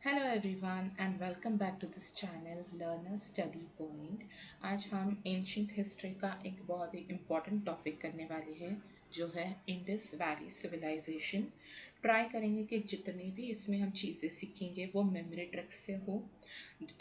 Hello everyone and welcome back to this channel learner study point. आज हम ancient history का एक बहुत ही इम्पॉर्टेंट टॉपिक करने वाले हैं जो है इंडस वैली सिविलाइजेशन। ट्राई करेंगे कि जितने भी इसमें हम चीज़ें सीखेंगे वो मेमोरी ट्रिक्स से हो,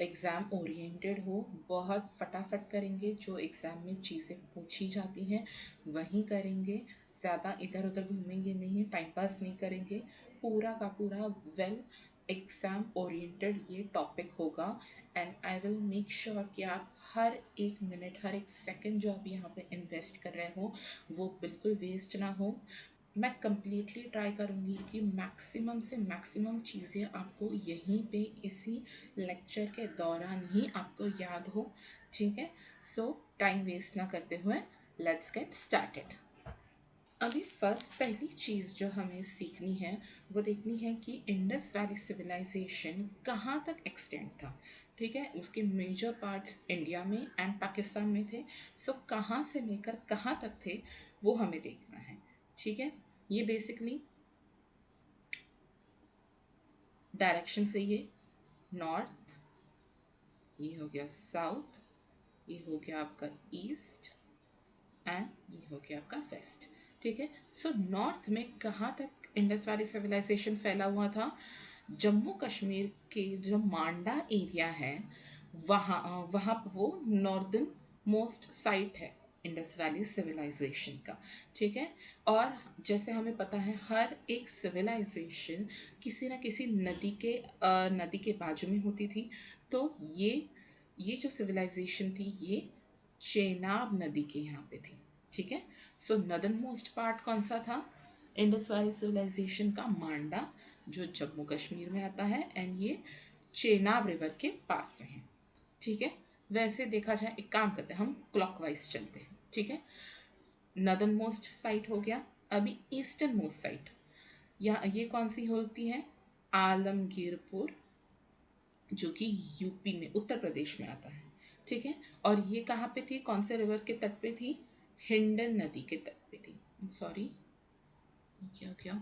एग्ज़ाम ओरिएंटेड हो, बहुत फटाफट करेंगे। जो एग्ज़ाम में चीज़ें पूछी जाती हैं वहीं करेंगे, ज़्यादा इधर उधर घूमेंगे नहीं, टाइम पास नहीं करेंगे। पूरा का पूरा वेल एग्ज़ाम ओरिएंटेड ये टॉपिक होगा। And I will make sure कि आप हर एक मिनट हर एक सेकंड जो आप यहाँ पे इन्वेस्ट कर रहे हो वो बिल्कुल वेस्ट ना हो। मैं कम्प्लीटली ट्राई करूँगी कि मैक्सिमम से मैक्सिमम चीज़ें आपको यहीं पे इसी लेक्चर के दौरान ही आपको याद हो। ठीक है, सो टाइम वेस्ट ना करते हुए लेट्स गेट स्टार्टेड। अभी फर्स्ट पहली चीज़ जो हमें सीखनी है वो देखनी है कि इंडस वैली सिविलाइजेशन कहाँ तक एक्सटेंड था। ठीक है, उसके मेजर पार्ट्स इंडिया में एंड पाकिस्तान में थे। सो कहाँ से लेकर कहाँ तक थे वो हमें देखना है। ठीक है, ये बेसिकली डायरेक्शन से ये नॉर्थ, ये हो गया साउथ, ये हो गया आपका ईस्ट एंड ये हो गया आपका वेस्ट। ठीक है, सो नॉर्थ में कहाँ तक इंडस वैली सिविलाइजेशन फैला हुआ था। जम्मू कश्मीर के जो मांडा एरिया है वहाँ वहाँ वो नॉर्दर्न मोस्ट साइट है इंडस वैली सिविलाइजेशन का। ठीक है, और जैसे हमें पता है हर एक सिविलाइजेशन किसी न किसी नदी के बाजू में होती थी। तो ये जो सिविलाइजेशन थी ये चेनाब नदी के यहाँ पे थी। ठीक है, सो नदर्न मोस्ट पार्ट कौन सा था इंडस वैली सिविलाइजेशन का? मांडा, जो जम्मू कश्मीर में आता है एंड ये चेनाब रिवर के पास में है। ठीक है, वैसे देखा जाए एक काम करते हैं, हम क्लॉकवाइज चलते हैं। ठीक है, नदर्न मोस्ट साइट हो गया। अभी ईस्टर्न मोस्ट साइट या ये कौन सी होती है? आलमगीरपुर, जो कि यूपी में उत्तर प्रदेश में आता है। ठीक है, और ये कहाँ पे थी, कौन से रिवर के तट पे थी? हिंडन नदी के तट पे थी। सॉरी, क्या क्या,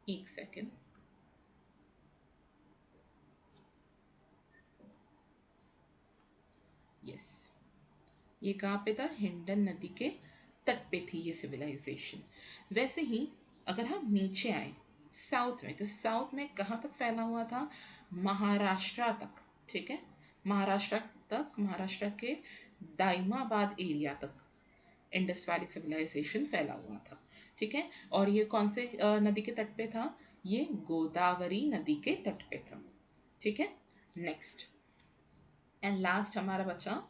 एक सेकेंड। यस, ये कहाँ पे था? हिंडन नदी के तट पे थी ये सिविलाइजेशन। वैसे ही अगर हम नीचे आए साउथ में, तो साउथ में कहाँ तक फैला हुआ था? महाराष्ट्र तक। ठीक है, महाराष्ट्र तक, महाराष्ट्र के दाइमाबाद एरिया तक इंडस वैली सिविलाइजेशन फैला हुआ था। ठीक है, और ये कौन से नदी के तट पे था? ये गोदावरी नदी के तट पे था। ठीक है, नेक्स्ट एंड लास्ट हमारा बचा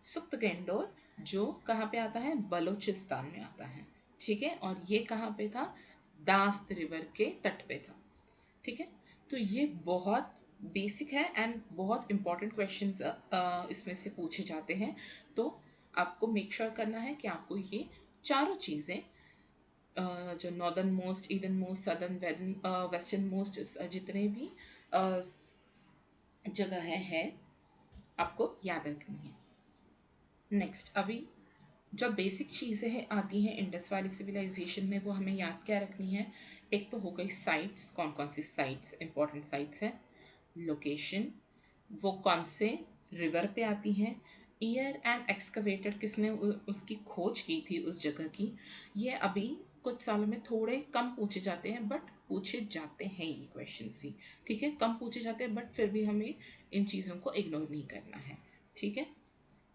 सुप्त गेंडोर, जो कहाँ पे आता है? बलूचिस्तान में आता है। ठीक है, और ये कहाँ पे था? दास्त रिवर के तट पे था। ठीक है, तो ये बहुत बेसिक है एंड बहुत इंपॉर्टेंट क्वेश्चंस इसमें से पूछे जाते हैं। तो आपको मेक श्योर करना है कि आपको ये चारों चीज़ें जो northern most, eastern most, southern, western most, जितने भी जगह है आपको याद रखनी है। नेक्स्ट, अभी जो बेसिक चीज़ें हैं आती हैं इंडस वैली सिविलाइजेशन में वो हमें याद क्या रखनी है? एक तो हो गई साइट्स, कौन कौन सी साइट्स इंपॉर्टेंट साइट्स हैं। लोकेशन, वो कौन से रिवर पे आती हैं। ईयर एंड एक्सकवेटेड, किसने उसकी खोज की थी उस जगह की। ये अभी कुछ सालों में थोड़े कम पूछे जाते हैं, बट पूछे जाते हैं ये क्वेश्चंस भी। ठीक है, कम पूछे जाते हैं बट फिर भी हमें इन चीज़ों को इग्नोर नहीं करना है। ठीक है,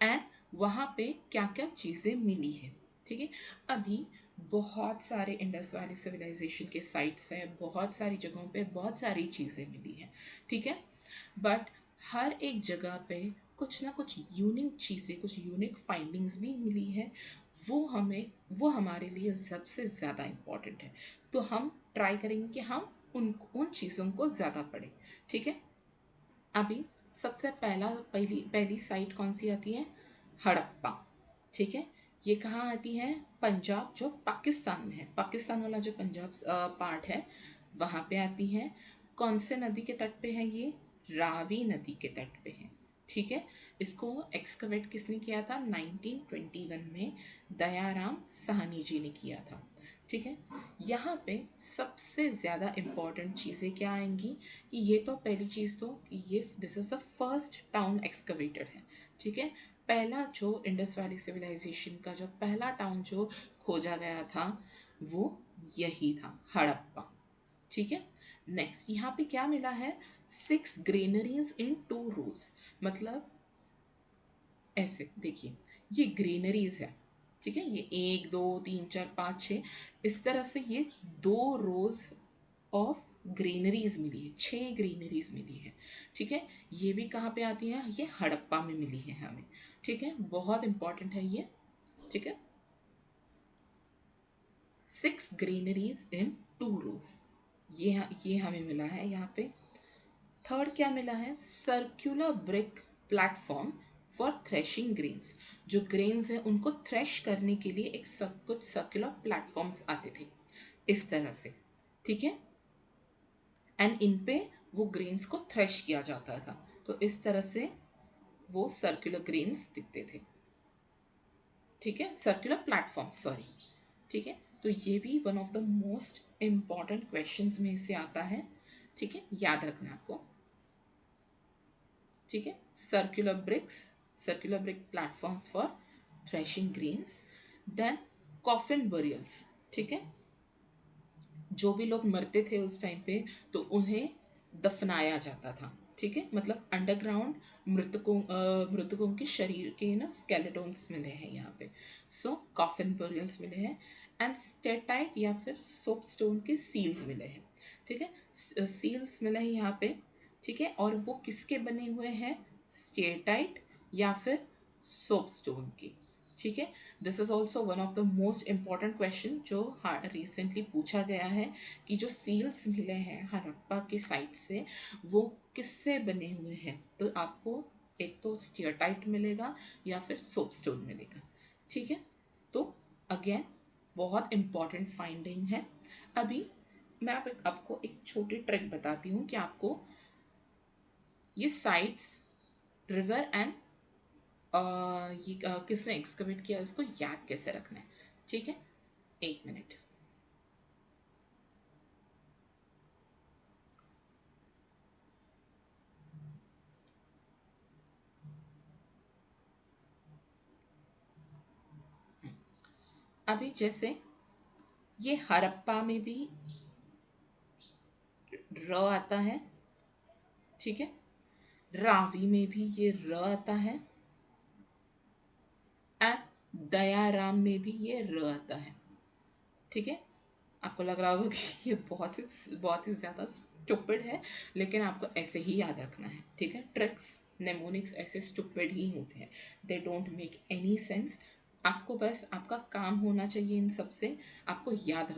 एंड वहाँ पे क्या क्या चीज़ें मिली है। ठीक है, अभी बहुत सारे इंडस वैली सिविलाइजेशन के साइट्स हैं, बहुत सारी जगहों पे बहुत सारी चीज़ें मिली हैं। ठीक है, बट हर एक जगह पे कुछ ना कुछ यूनिक चीज़ें, कुछ यूनिक फाइंडिंग्स भी मिली है। वो हमारे लिए सबसे ज़्यादा इम्पॉर्टेंट है। तो हम ट्राई करेंगे कि हम उन चीज़ों को ज़्यादा पढ़ें। ठीक है, अभी सबसे पहली पहली साइट कौन सी आती है? हड़प्पा। ठीक है, ये कहाँ आती है? पंजाब, जो पाकिस्तान में है, पाकिस्तान वाला जो पंजाब पार्ट है वहाँ पे आती है। कौन से नदी के तट पे है ये? रावी नदी के तट पे है। ठीक है, इसको एक्सकवेट किसने किया था? 1921 में दयाराम साहनी जी ने किया था। ठीक है। यहाँ पे सबसे ज़्यादा इम्पॉर्टेंट चीज़ें क्या आएंगी कि ये तो पहली चीज़ तो कि ये this is the first town excavated है। ठीक है, पहला जो इंडस वैली सिविलाइजेशन का जो पहला टाउन जो खोजा गया था वो यही था, हड़प्पा। ठीक है। नेक्स्ट यहाँ पे क्या मिला है, 6 ग्रेनरीज इन 2 रोज। मतलब ऐसे देखिए, ये ग्रीनरीज है। ठीक है, ये 1 2 3 4 5 6, इस तरह से ये 2 रोज ऑफ ग्रीनरीज मिली है, 6 ग्रीनरीज मिली है। ठीक है, ये भी कहाँ पे आती है, ये हड़प्पा में मिली है हमें। ठीक है, बहुत इंपॉर्टेंट है ये। ठीक है, 6 ग्रीनरीज इन 2 रोज, ये हमें मिला है यहाँ पे। थर्ड क्या मिला है, circular brick platform for threshing grains. जो ग्रेन्स हैं उनको थ्रेश करने के लिए कुछ सर्कुलर प्लेटफॉर्म्स आते थे इस तरह से। ठीक है, एंड इन पे वो ग्रेन्स को थ्रेश किया जाता था, तो इस तरह से वो सर्कुलर ग्रेन्स दिखते थे। ठीक है, सर्कुलर प्लेटफॉर्म, सॉरी। ठीक है, तो ये भी one of the most important questions में से आता है। ठीक है, याद रखना आपको। ठीक है, circular brick platforms for threshing grains. Then coffin burials. ठीक है, जो भी लोग मरते थे उस टाइम पे तो उन्हें दफनाया जाता था। ठीक है, मतलब अंडरग्राउंड मृतकों के शरीर के ना स्केलेटोन्स मिले हैं यहाँ पे। सो कॉफिन बरियल्स मिले हैं, एंड स्टेटाइट या फिर सोप स्टोन के सील्स मिले हैं। ठीक है, सील्स मिले हैं यहाँ पे। ठीक है, और वो किसके बने हुए हैं, स्टेटाइट या फिर सोप स्टोन के। ठीक है, this is also one of the most important question जो रिसेंटली पूछा गया है कि जो सील्स मिले हैं हड़प्पा के साइट से वो किससे बने हुए हैं। तो आपको एक तो स्टीयरटाइट मिलेगा या फिर सोपस्टोन मिलेगा। ठीक है, तो अगेन बहुत इम्पॉर्टेंट फाइंडिंग है। अभी मैं आपको एक छोटी ट्रिक बताती हूँ कि आपको ये साइट्स, रिवर एंड ये किसने एक्सकवेट किया उसको याद कैसे रखना है। ठीक है, 1 मिनट। अभी जैसे ये हड़प्पा में भी र आता है। ठीक है, रावी में भी ये र आता है, एंड दयाराम में भी ये र आता है। ठीक है, आपको लग रहा होगा कि ये बहुत ही ज़्यादा स्टूपिड है, लेकिन आपको ऐसे ही याद रखना है। ठीक है, ट्रिक्स नेमोनिक्स ऐसे स्टूपिड ही होते हैं, they don't make any sense. आपको बस आपका काम होना चाहिए, इन सब से आपको याद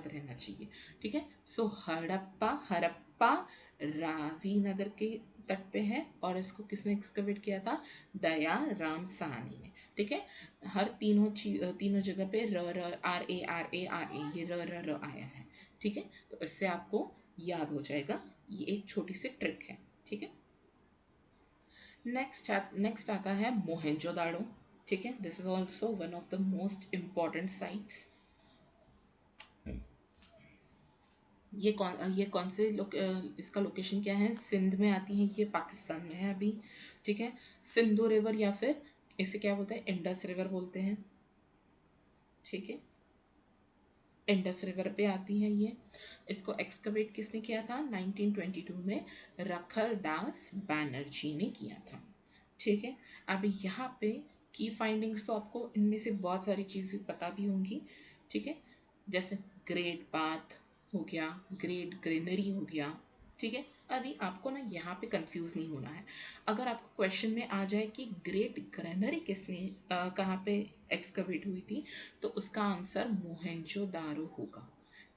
रहना चाहिए। ठीक है, सो हड़प्पा रावी नगर के तट पे है, और इसको किसने एक्सकवेट किया था, दया राम साहनी ने। ठीक है, हर तीनों जगह पे र र आर ए ये र आया है। ठीक है, तो इससे आपको याद हो जाएगा, ये एक छोटी सी ट्रिक है। ठीक है, नेक्स्ट आता है मोहेंजोदाड़ो। ठीक है, this is also one of the most important sites. ये कौन से इसका लोकेशन क्या है, सिंध में आती है, ये पाकिस्तान में है अभी। ठीक है, सिंधु रिवर या फिर इसे क्या बोलते हैं, इंडस रिवर बोलते हैं। ठीक है, इंडस रिवर पे आती है ये। इसको एक्सकवेट किसने किया था, 1922 में रखल दास बैनर्जी ने किया था। ठीक है, अभी यहाँ पे की फाइंडिंग्स तो आपको इनमें से बहुत सारी चीज़ें पता भी होंगी। ठीक है, जैसे ग्रेट पाथ हो गया, ग्रेट ग्रीनरी हो गया। ठीक है, अभी आपको ना यहाँ पे कंफ्यूज नहीं होना है। अगर आपको क्वेश्चन में आ जाए कि ग्रेट ग्रेनरी किसने कहाँ पे एक्सकवेट हुई थी, तो उसका आंसर मोहेंजो दारो होगा।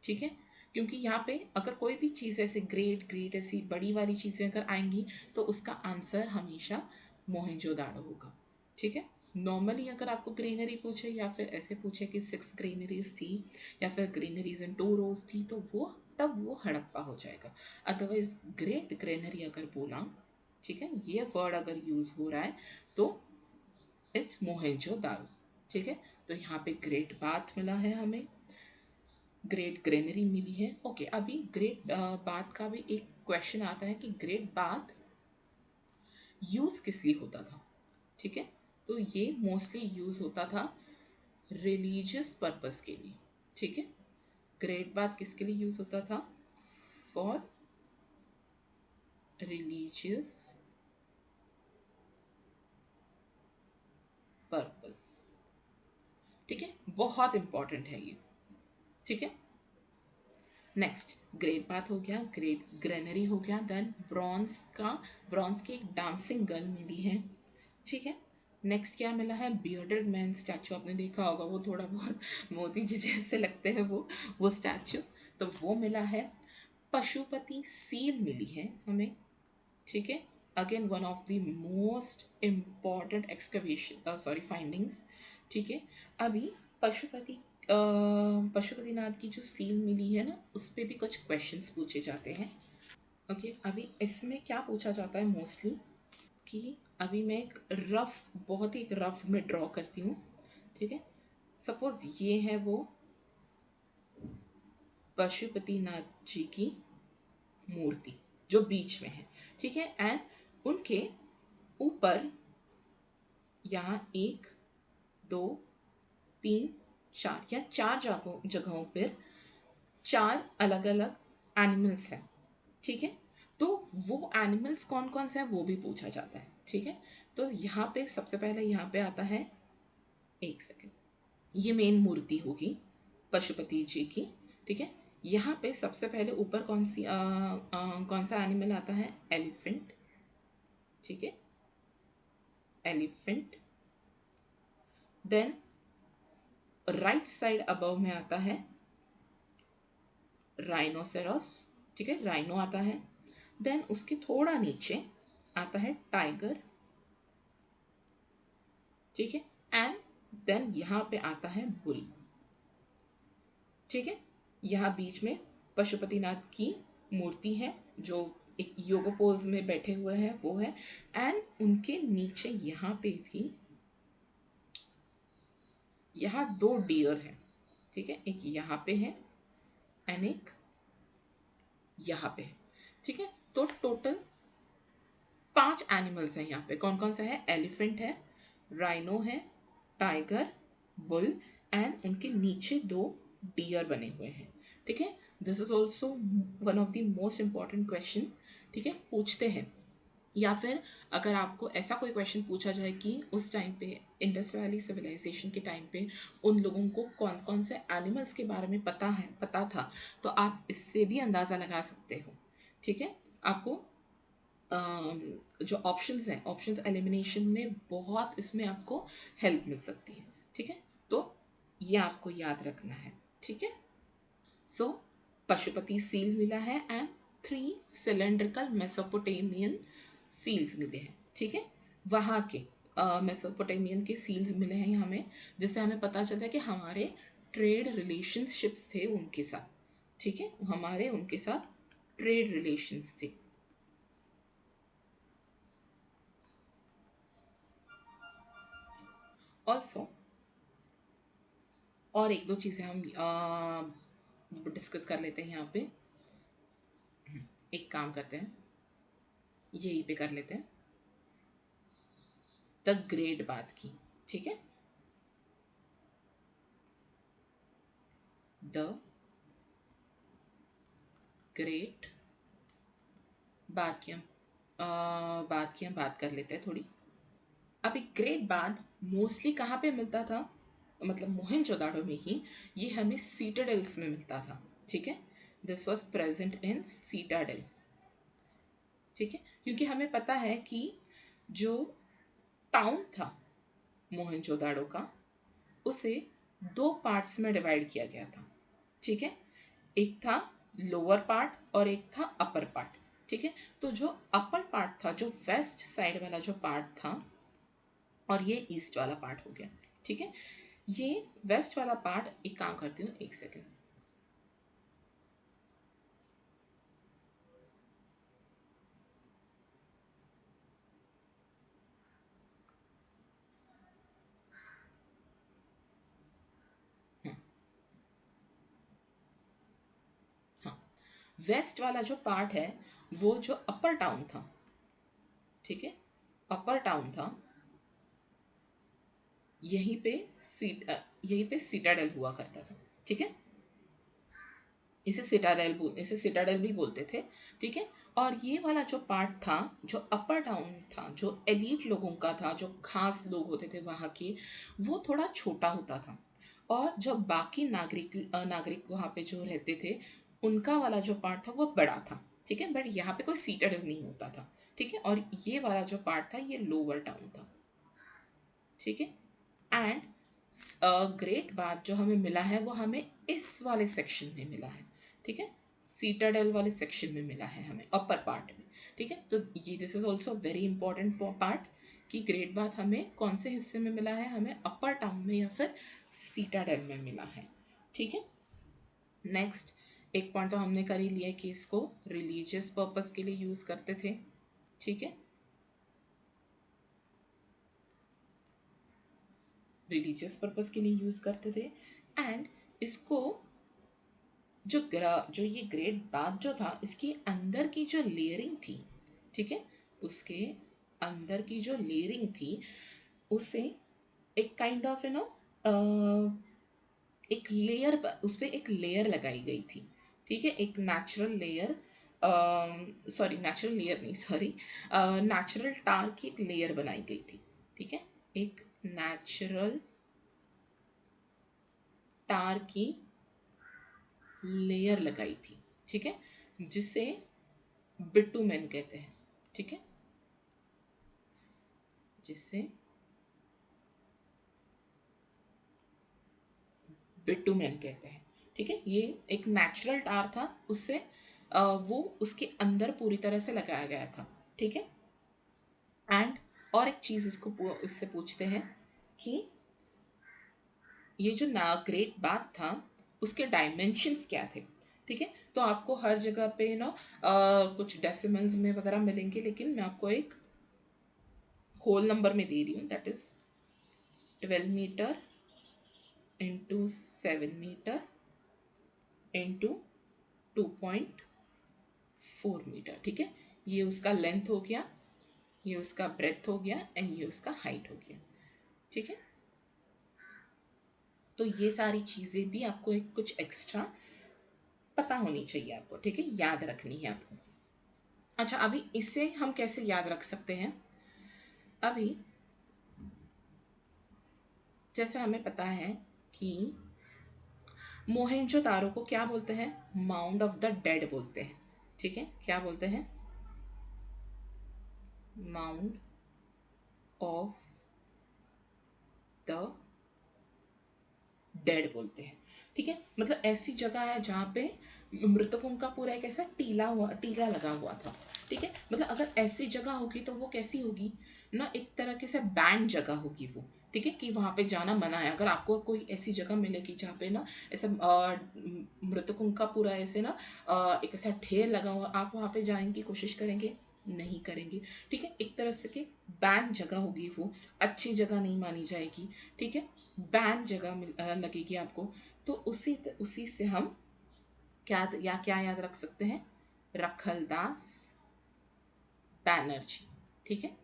ठीक है, क्योंकि यहाँ पे अगर कोई भी चीज़ ऐसे ग्रेट ग्रेट ऐसी बड़ी वाली चीज़ें अगर आएंगी तो उसका आंसर हमेशा मोहेंजो दारो होगा। ठीक है, नॉर्मली अगर आपको ग्रीनरी पूछे या फिर ऐसे पूछे कि 6 ग्रीनरीज थी या फिर ग्रीनरीज इन 2 रोज थी, तो वो तब वो हड़प्पा हो जाएगा। अदरवाइज ग्रेट ग्रेनरी अगर बोला, ठीक है, ये वर्ड अगर यूज़ हो रहा है तो इट्स मोहेंजो दारो। ठीक है, तो यहाँ पे ग्रेट बाथ मिला है हमें, ग्रेट ग्रेनरी मिली है। ओके, अभी ग्रेट बाथ का भी एक क्वेश्चन आता है कि ग्रेट बाथ यूज़ किस लिए होता था। ठीक है, तो ये मोस्टली यूज़ होता था रिलीजियस पर्पस के लिए। ठीक है, ग्रेट बाथ किसके लिए यूज़ होता था? For religious purpose. ठीक है, बहुत इंपॉर्टेंट है ये। ठीक है, नेक्स्ट ग्रेट बाथ हो गया, ग्रेट ग्रेनरी हो गया, देन ब्रॉन्ज की एक डांसिंग गर्ल मिली है। ठीक है, नेक्स्ट क्या मिला है? बियर्डेड मैन स्टैचू, आपने देखा होगा, वो थोड़ा बहुत मोदी जी जैसे लगते हैं वो स्टैचू, तो वो मिला है। पशुपति सील मिली है हमें। ठीक है, again one of the most important excavation sorry findings. ठीक है, अभी पशुपति पशुपतिनाथ की जो सील मिली है ना, उस पर भी कुछ क्वेश्चंस पूछे जाते हैं। ओके, अभी इसमें क्या पूछा जाता है मोस्टली कि अभी मैं एक रफ, बहुत ही एक रफ में ड्रॉ करती हूँ। ठीक है, सपोज ये है वो पशुपतिनाथ जी की मूर्ति जो बीच में है। ठीक है, एंड उनके ऊपर यहाँ एक, दो, तीन, चार या चार जगहों पर चार अलग अलग एनिमल्स हैं। ठीक है, तो वो एनिमल्स कौन कौन से हैं वो भी पूछा जाता है। ठीक है, तो यहाँ पे सबसे पहले यहाँ पे आता है, एक सेकेंड, ये मेन मूर्ति होगी पशुपति जी की। ठीक है, यहाँ पे सबसे पहले ऊपर कौन सा एनिमल आता है? एलिफेंट। ठीक है, elephant. Then right side above में आता है राइनोसेरस। ठीक है, राइनो आता है। देन उसके थोड़ा नीचे आता है टाइगर। ठीक है, एंड देन यहाँ पे आता है बुल। ठीक है, यहाँ बीच में पशुपतिनाथ की मूर्ति है जो एक योगा पोज में बैठे हुए हैं, वो है। एंड उनके नीचे यहाँ पे भी, यहाँ दो डियर हैं। ठीक है, एक यहाँ पे है एंड एक यहाँ पे है। ठीक है, तो टोटल 5 एनिमल्स हैं यहाँ पे। कौन कौन सा है? एलिफेंट है, राइनो है, टाइगर, बुल, एंड उनके नीचे दो डियर बने हुए हैं। ठीक है, this is also one of the most important question. ठीक है, पूछते हैं। या फिर अगर आपको ऐसा कोई क्वेश्चन पूछा जाए कि उस टाइम पे इंडस वैली सिविलाइजेशन के टाइम पे उन लोगों को कौन कौन से एनिमल्स के बारे में पता था, तो आप इससे भी अंदाज़ा लगा सकते हो। ठीक है, आपको जो ऑप्शंस हैं, ऑप्शंस एलिमिनेशन में बहुत इसमें आपको हेल्प मिल सकती है। ठीक है, तो ये आपको याद रखना है। ठीक है, सो पशुपति सील मिला है एंड 3 सिलेंड्रिकल मेसोपोटेमियन सील्स मिले हैं। ठीक है, वहाँ के मेसोपोटेमियन के सील्स मिले हैं हमें, जिससे हमें पता चलता है कि हमारे ट्रेड रिलेशनशिप्स थे उनके साथ। ठीक है, हमारे उनके साथ ट्रेड रिलेशंस थे। ऑल्सो और एक दो चीज़ें हम डिस्कस कर लेते हैं यहाँ पे। एक काम करते हैं, यहीं पे कर लेते हैं, द ग्रेट बात की। ठीक है, द ग्रेट बात की हम बात कर लेते हैं थोड़ी। अभी ग्रेट बात मोस्टली कहाँ पे मिलता था? मतलब मोहनजोदाड़ो में ही ये हमें सीटाडेल्स में मिलता था। ठीक है, this was present in citadel. ठीक है, क्योंकि हमें पता है कि जो टाउन था मोहनजोदाड़ो का, उसे 2 पार्ट्स में डिवाइड किया गया था। ठीक है, एक था लोअर पार्ट और एक था अपर पार्ट। ठीक है, तो जो अपर पार्ट था, जो वेस्ट साइड वाला जो पार्ट था, और ये ईस्ट वाला पार्ट हो गया। ठीक है, ये वेस्ट वाला पार्ट, एक काम करती हूँ, एक सेकेंड। वेस्ट वाला जो पार्ट है वो जो अपर टाउन था, ठीक है, अपर टाउन था, यहीं पे यहीं पे सिटाडेल हुआ करता था, ठीक है। इसे सिटाडेल भी बोलते थे, ठीक है। और ये वाला जो पार्ट था, जो अपर टाउन था, जो एलीट लोगों का था, जो खास लोग होते थे वहाँ के, वो थोड़ा छोटा होता था। और जो बाकी नागरिक वहाँ पे जो रहते थे, उनका वाला जो पार्ट था वो बड़ा था, ठीक है। बट यहाँ पे कोई सिटाडेल नहीं होता था, ठीक है। और ये वाला जो पार्ट था ये लोअर टाउन था, ठीक है। एंड ग्रेट बात जो हमें मिला है वो हमें इस वाले सेक्शन में मिला है, ठीक है। सीटाडेल वाले सेक्शन में मिला है हमें, अपर पार्ट में, ठीक है। तो ये this is also very important part कि ग्रेट बात हमें कौन से हिस्से में मिला है, हमें अपर टाउन में या फिर सीटाडेल में मिला है, ठीक है। नेक्स्ट एक पॉइंट तो हमने कर ही लिया कि इसको रिलीजियस पर्पस के लिए यूज़ करते थे, ठीक है, रिलीजियस पर्पस के लिए यूज़ करते थे। एंड इसको जो ये ग्रेट बाथ जो था, इसकी अंदर की जो लेयरिंग थी, ठीक है, उसके अंदर की जो लेयरिंग थी उसे एक काइंड ऑफ एक लेयर, उस पर एक लेयर लगाई गई थी, ठीक है। एक natural layer, sorry natural layer नहीं, सॉरी नेचुरल टार की एक लेयर बनाई गई थी, ठीक है। एक नेचुरल टार की लेयर लगाई थी, ठीक है, जिसे बिटुमेन कहते हैं, ठीक है, जिसे बिटुमेन कहते हैं, ठीक है। ये एक नेचुरल टार था, उससे वो उसके अंदर पूरी तरह से लगाया गया था, ठीक है। एंड और एक चीज़ इससे पूछते हैं कि ये जो ना ग्रेट बाथ था उसके डायमेंशंस क्या थे, ठीक है। तो आपको हर जगह पे कुछ डेसिमल्स में वगैरह मिलेंगे, लेकिन मैं आपको एक होल नंबर में दे रही हूँ, that is 12 metre into 7 metre into 2.4 metre, ठीक है। ये उसका लेंथ हो गया, ये उसका ब्रेथ हो गया एंड ये उसका हाइट हो गया, ठीक है। तो ये सारी चीज़ें भी आपको एक कुछ एक्स्ट्रा पता होनी चाहिए आपको, ठीक है, याद रखनी है आपको। अच्छा, अभी इसे हम कैसे याद रख सकते हैं। अभी जैसे हमें पता है कि मोहेंजोदारो को क्या बोलते हैं, माउंड ऑफ द डेड बोलते हैं, ठीक है। क्या बोलते हैं, माउंड ऑफ द डेड बोलते हैं, ठीक है। मतलब ऐसी जगह है जहाँ पे मृतकों का पूरा एक ऐसा टीला लगा हुआ था, ठीक है। मतलब अगर ऐसी जगह होगी तो वो कैसी होगी ना, एक तरह के से बैंड जगह होगी वो, ठीक है, कि वहाँ पे जाना मना है। अगर आपको कोई ऐसी जगह मिलेगी जहाँ पे ना ऐसा मृतकों का पूरा ऐसे एक ऐसा ढेर लगा हुआ, आप वहाँ पे जाने की कोशिश करेंगे, नहीं करेंगे, ठीक है। एक तरह से कि बैन जगह होगी वो, अच्छी जगह नहीं मानी जाएगी, ठीक है, बैन जगह लगेगी आपको। तो उसी से हम क्या याद रख सकते हैं, रखलदास बैनर्जी, ठीक है,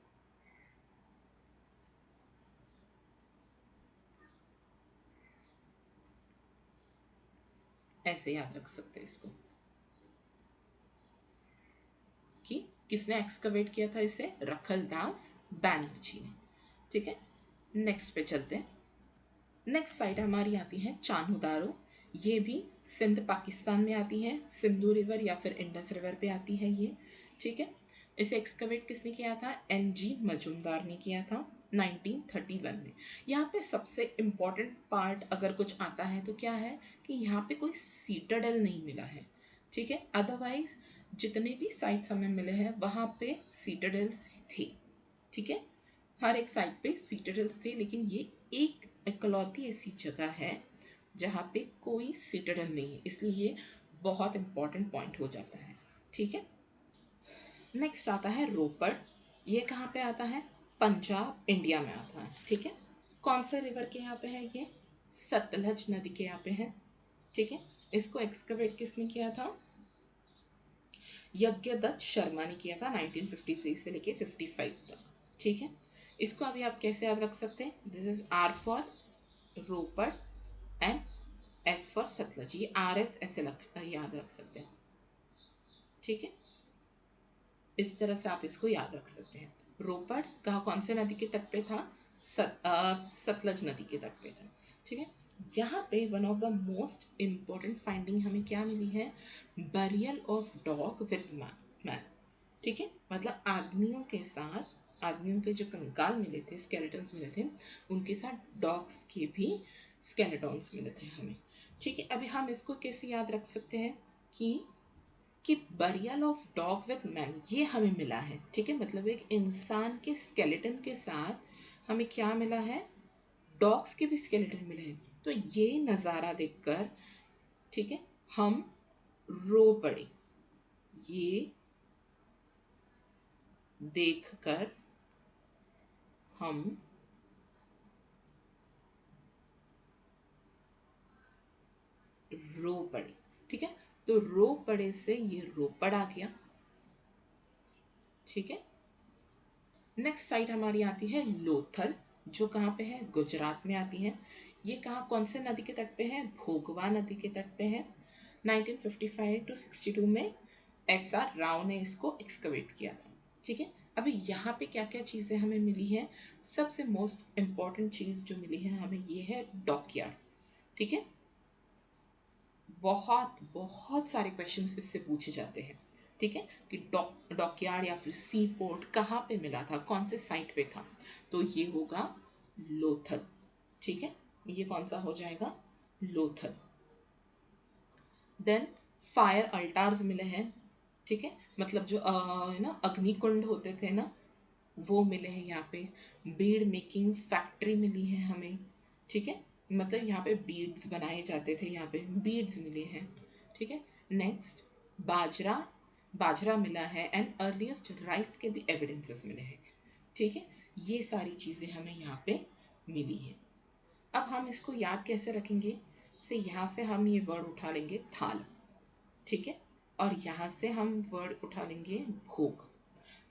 ऐसे याद रख सकते हैं इसको कि किसने एक्सकवेट किया था इसे, रखलदास बैनर्जी ने, ठीक है। नेक्स्ट पे चलते हैं। नेक्स्ट साइट हमारी आती है चान्होदारो। ये भी सिंध पाकिस्तान में आती है, सिंधु रिवर या फिर इंडस रिवर पे आती है ये, ठीक है। इसे एक्सकवेट किसने किया था, NG मजूमदार ने किया था 1931 में। यहाँ पे सबसे इम्पॉर्टेंट पार्ट अगर कुछ आता है तो क्या है कि यहाँ पे कोई सीटाडेल नहीं मिला है, ठीक है। अदरवाइज जितने भी साइट्स हमें मिले हैं वहाँ पे सीटाडेल्स थे, ठीक है। हर एक साइड पे सीटाडेल्स थे, लेकिन ये एक इकलौती ऐसी जगह है जहाँ पे कोई सीटाडेल नहीं है, इसलिए ये बहुत इंपॉर्टेंट पॉइंट हो जाता है, ठीक है। नेक्स्ट आता है रोपड़। ये कहाँ पे आता है, पंजाब इंडिया में आता है, ठीक है। कौन सा रिवर के यहाँ पे है ये, सतलज नदी के यहाँ पे है, ठीक है। इसको एक्सकवेट किसने किया था, यज्ञदत्त शर्मा ने किया था 1953 से लेके 55 तक। ठीक है, इसको अभी आप कैसे याद रख सकते हैं? This is R for Ropar and S for Sutlej, ये आर एस ऐसे याद रख सकते हैं। ठीक है, इस तरह से आप इसको याद रख सकते हैं। रोपड़ कहाँ, कौन से नदी के तट पे था? सतलज नदी के तट पे था। ठीक है, यहाँ पे one of the most important finding हमें क्या मिली है? Burial of dog with man. ठीक है, मतलब आदमियों के साथ, आदमियों के जो कंकाल मिले थे, स्केलेटन्स मिले थे, उनके साथ डॉग्स के भी स्केलेटन्स मिले थे हमें। ठीक है, अभी हम इसको कैसे याद रख सकते हैं कि burial of dog with man ये हमें मिला है। ठीक है, मतलब एक इंसान के स्केलेटन के साथ हमें क्या मिला है? डॉग्स के भी स्केलेटन मिले हैं। तो ये नज़ारा देखकर, ठीक है, हम रो पड़े। ये देखकर हम रो पड़े। ठीक है, तो रो पड़े से ये रोपड़ आ गया। ठीक है, नेक्स्ट साइट हमारी आती है लोथल, जो कहाँ पे है? गुजरात में आती है। ये कहाँ, कौन से नदी के तट पे है? भोगवा नदी के तट पे है। 1955 टू 62 में एस आर राव ने इसको एक्सकवेट किया था। ठीक है, अभी यहाँ पे क्या क्या चीज़ें हमें मिली हैं? सबसे मोस्ट इम्पॉर्टेंट चीज़ जो मिली है हमें ये है डॉकयार्ड। ठीक है, बहुत बहुत सारे क्वेश्चंस इससे पूछे जाते हैं। ठीक है, कि डॉकयार्ड या फिर सी पोर्ट कहाँ पे मिला था, कौन से साइट पे था? तो ये होगा लोथल। ठीक है, ये कौन सा हो जाएगा? लोथल। देन फायर अल्टार्स मिले हैं। ठीक है, मतलब जो ना अग्निकुंड होते थे ना, वो मिले हैं यहाँ पे। बीड मेकिंग फैक्ट्री मिली है हमें। ठीक है, मतलब यहाँ पे बीड्स बनाए जाते थे, यहाँ पे बीड्स मिले हैं। ठीक है, नेक्स्ट बाजरा, बाजरा मिला है एंड अर्लीस्ट राइस के भी एविडेंसेस मिले हैं। ठीक है, ये सारी चीज़ें हमें यहाँ पे मिली है। अब हम इसको याद कैसे रखेंगे? से यहाँ से हम ये वर्ड उठा लेंगे थाल। ठीक है, और यहाँ से हम वर्ड उठा लेंगे भोग।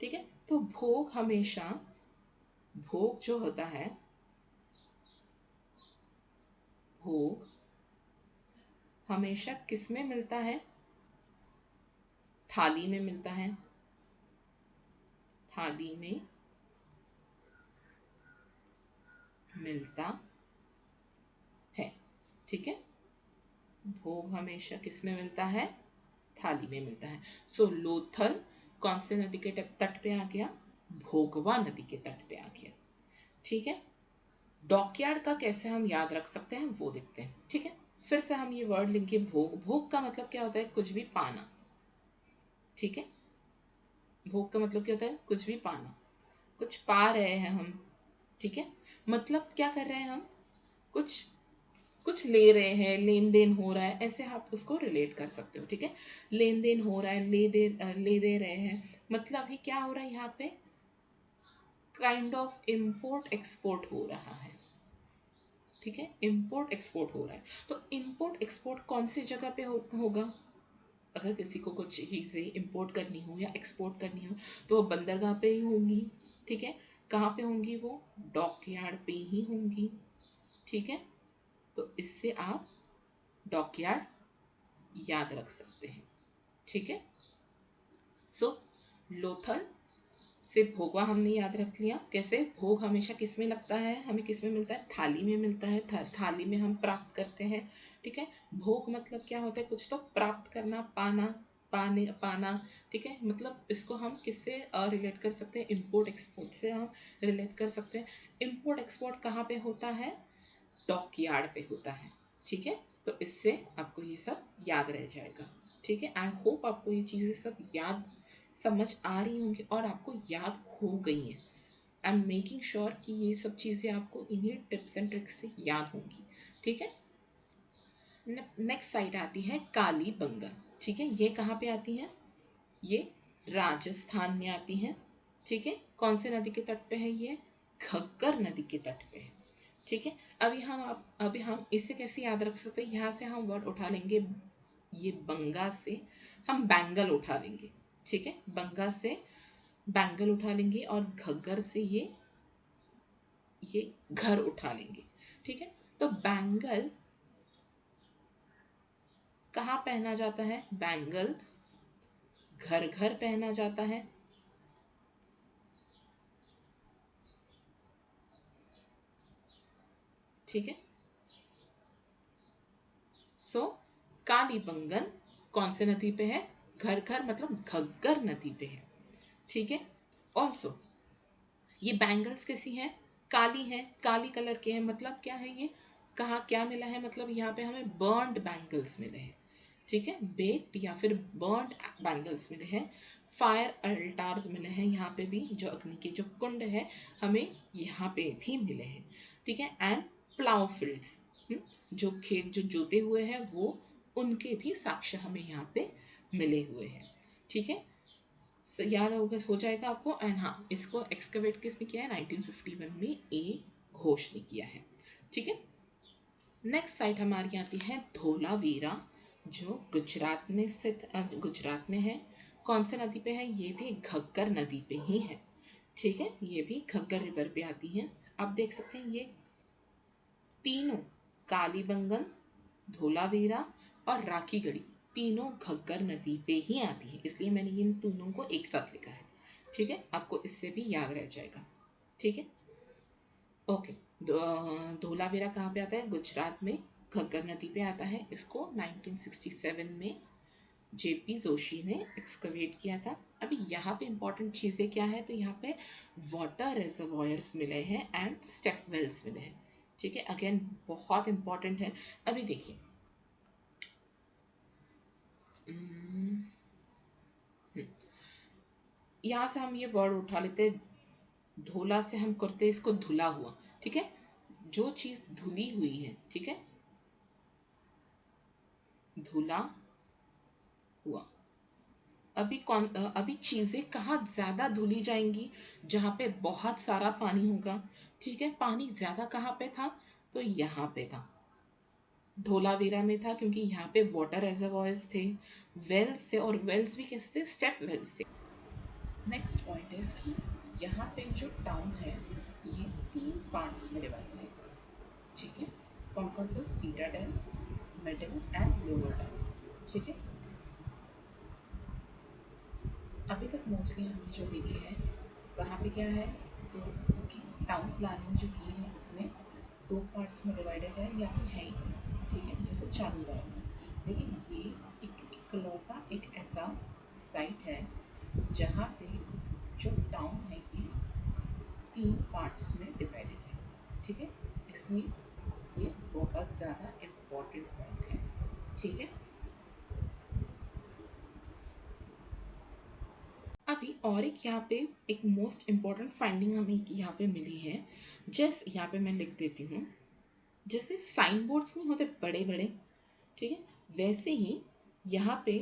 ठीक है, तो भोग हमेशा, भोग जो होता है, भोग हमेशा किस में मिलता है? थाली में मिलता है। थाली में मिलता है। ठीक है, भोग हमेशा किस में मिलता है? थाली में मिलता है। सो लोथल कौन से नदी के तट पे आ गया? भोगवा नदी के तट पे आ गया। ठीक है, डॉकयार्ड का कैसे हम याद रख सकते हैं वो देखते हैं। ठीक है, फिर से हम ये वर्ड लिखेंगे भोग। भोग का मतलब क्या होता है? कुछ भी पाना। ठीक है, भोग का मतलब क्या होता है? कुछ भी पाना, कुछ पा रहे हैं हम। ठीक है, मतलब क्या कर रहे हैं हम? कुछ कुछ ले रहे हैं, लेन देन हो रहा है, ऐसे आप उसको रिलेट कर सकते हो। ठीक है, लेन देन हो रहा है, ले दे रहे हैं, मतलब ही क्या हो रहा है यहाँ पे? काइंड ऑफ इम्पोर्ट एक्सपोर्ट हो रहा है। ठीक है, इम्पोर्ट एक्सपोर्ट हो रहा है। तो इम्पोर्ट एक्सपोर्ट कौन सी जगह पे होगा? अगर किसी को कुछ चीज़ें इंपोर्ट करनी हो या एक्सपोर्ट करनी हो तो वो बंदरगाह पे ही होंगी। ठीक है, कहाँ पे होंगी वो? डॉकयार्ड पे ही होंगी। ठीक है, तो इससे आप डॉकयार्ड याद रख सकते हैं। ठीक है, सो लोथल से भोगवा हमने याद रख लिया। कैसे? भोग हमेशा किस में लगता है? हमें किस में मिलता है? थाली में मिलता है। थाली में हम प्राप्त करते हैं। ठीक है, भोग मतलब क्या होता है? कुछ तो प्राप्त करना, पाना, पाना। ठीक है, मतलब इसको हम किससे रिलेट कर सकते हैं? इम्पोर्ट एक्सपोर्ट से हम रिलेट कर सकते हैं। इम्पोर्ट एक्सपोर्ट कहाँ पे होता है? डॉकयार्ड पे होता है। ठीक है, तो इससे आपको ये सब याद रह जाएगा। ठीक है, आई होप आपको ये चीज़ें सब याद, समझ आ रही होंगी और आपको याद हो गई हैं। आई एम मेकिंग श्योर कि ये सब चीज़ें आपको इन्हीं टिप्स एंड ट्रिक्स से याद होंगी। ठीक है, नेक्स्ट साइट आती है काली बंगन। ठीक है, ये कहाँ पे आती है? ये राजस्थान में आती है। ठीक है, कौन से नदी के तट पे है ये? घग्गर नदी के तट पे है। ठीक है, अभी हम इसे कैसे याद रख सकते हैं? यहाँ से हम वर्ड उठा लेंगे, ये बंगा से हम बैंगल उठा लेंगे। ठीक है, बंगा से बैंगल उठा लेंगे और घग्गर से ये घर उठा लेंगे। ठीक है, तो बैंगल कहाँ पहना जाता है? बैंगल्स घर घर पहना जाता है। ठीक है, सो कालीबंगन कौन से नदी पे है? घर घर मतलब घग्गर नदी पे है। ठीक है, ऑल्सो ये बैंगल्स कैसी हैं? काली हैं, काली कलर के हैं। मतलब क्या है ये? कहाँ क्या मिला है? मतलब यहाँ पे हमें बर्न्ड बैंगल्स मिले हैं। ठीक है, बेक्ड या फिर बर्न्ड बैंगल्स मिले हैं। फायर अल्टार्स मिले हैं यहाँ पे भी, जो अग्नि के जो कुंड है हमें यहाँ पे भी मिले हैं। ठीक है, एंड प्लाउ फील्ड्स, जो खेत जो जोते हुए हैं वो, उनके भी साक्ष्य हमें यहाँ पे मिले हुए हैं। ठीक है, याद होगा, हो जाएगा आपको। एंड हाँ, इसको एक्सकवेट किसने किया है? 1951 में ए घोष ने किया है। ठीक है, नेक्स्ट साइट हमारी आती है धोलावीरा, जो गुजरात में स्थित गुजरात में है। कौन से नदी पे है? ये भी घग्गर नदी पे ही है। ठीक है, ये भी घग्गर रिवर पे आती है। आप देख सकते हैं ये तीनों, कालीबंगन, धोलावीरा और राखी गढ़ी, तीनों घग्गर नदी पे ही आती है, इसलिए मैंने इन तीनों को एक साथ लिखा है। ठीक है, आपको इससे भी याद रह जाएगा। ठीक है, ओके। धोलावीरा कहाँ पे आता है? गुजरात में घग्गर नदी पे आता है। इसको 1967 में जेपी जोशी ने एक्सकवेट किया था। अभी यहाँ पे इंपॉर्टेंट चीज़ें क्या है? तो यहाँ पे वाटर रिजर्वॉयर्स मिले हैं एंड स्टेप वेल्स मिले हैं। ठीक है, अगेन बहुत इंपॉर्टेंट है। अभी देखिए, यहाँ से हम ये वर्ड उठा लेते हैं, धोला से हम करते हैं इसको धुला हुआ। ठीक है, जो चीज़ धुली हुई है, ठीक है, धुला हुआ। अभी चीज़ें कहाँ ज़्यादा धुली जाएंगी? जहाँ पे बहुत सारा पानी होगा। ठीक है, पानी ज़्यादा कहाँ पे था? तो यहाँ पे था, धोलावीरा में था, क्योंकि यहाँ पे वाटर रिजर्वॉयर्स थे, वेल्स थे, और वेल्स भी कैसे थे? स्टेप वेल्स थे। नेक्स्ट पॉइंट इज कि यहाँ पे जो टाउन है ये 3 पार्ट्स में डिवाइड है। ठीक है, कौन कौन सा? Citadel, middle and lower town. ठीक है, अभी तक मोस्टली हमने जो देखे हैं वहाँ पे क्या है? तो उनकी टाउन प्लानिंग जो की है उसमें 2 पार्ट्स में डिवाइडेड है, या तो है ही नहीं। ठीक है, जैसे चारूदार में। लेकिन ये एक इकलौता एक ऐसा साइट है जहाँ पे जो टाउन है ये 3 पार्ट्स में डिवाइडेड है। ठीक है, इसलिए ये बहुत ज़्यादा इम्पोर्टेंट पॉइंट है। ठीक है, अभी और एक यहाँ पे एक मोस्ट इम्पॉर्टेंट फाइंडिंग हमें यहाँ पे मिली है। जैसे यहाँ पे मैं लिख देती हूँ, जैसे साइन बोर्ड्स नहीं होते बड़े बड़े, ठीक है, वैसे ही यहाँ पे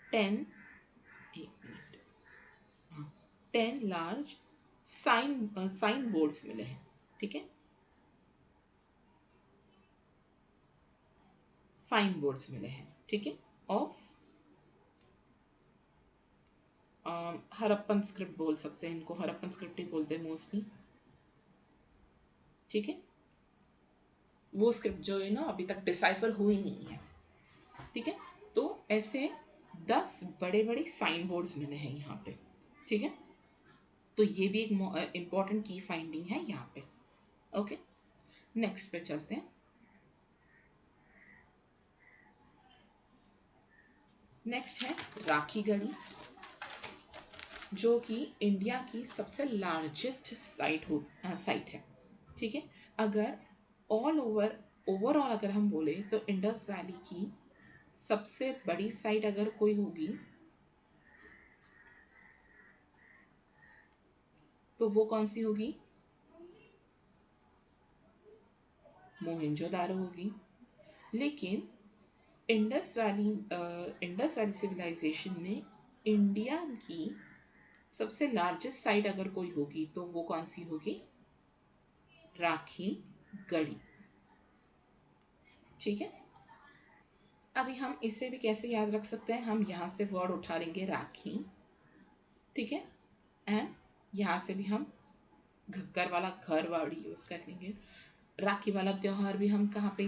10, एक मिनट, हाँ, 10 लार्ज साइन बोर्ड्स मिले हैं। ठीक है, साइन बोर्ड्स मिले हैं। ठीक है, ऑफ हरप्पन स्क्रिप्ट बोल सकते हैं इनको, हरप्पन स्क्रिप्ट ही बोलते हैं मोस्टली। ठीक है, वो स्क्रिप्ट जो है ना अभी तक डिसाइफर हुई नहीं है। ठीक है, तो ऐसे 10 बड़े बड़े साइन बोर्ड्स मिले हैं यहाँ पे। ठीक है, तो ये भी एक इम्पॉर्टेंट की फाइंडिंग है यहाँ पे। ओके, नेक्स्ट पे चलते हैं। नेक्स्ट है राखी गढ़ी, जो कि इंडिया की सबसे लार्जेस्ट साइट है। ठीक है, अगर ओवरऑल अगर हम बोले तो इंडस वैली की सबसे बड़ी साइट अगर कोई होगी तो वो कौन सी होगी? मोहनजोदारो होगी। लेकिन इंडस वैली सिविलाइजेशन में इंडिया की सबसे लार्जेस्ट साइट अगर कोई होगी तो वो कौन सी होगी? राखी गढ़ी। ठीक है, अभी हम इसे भी कैसे याद रख सकते हैं, हम यहाँ से वर्ड उठा लेंगे राखी, ठीक है, एंड यहाँ से भी हम घग्गर वाला घर वर्ड यूज़ कर लेंगे। राखी वाला त्यौहार भी हम कहाँ पे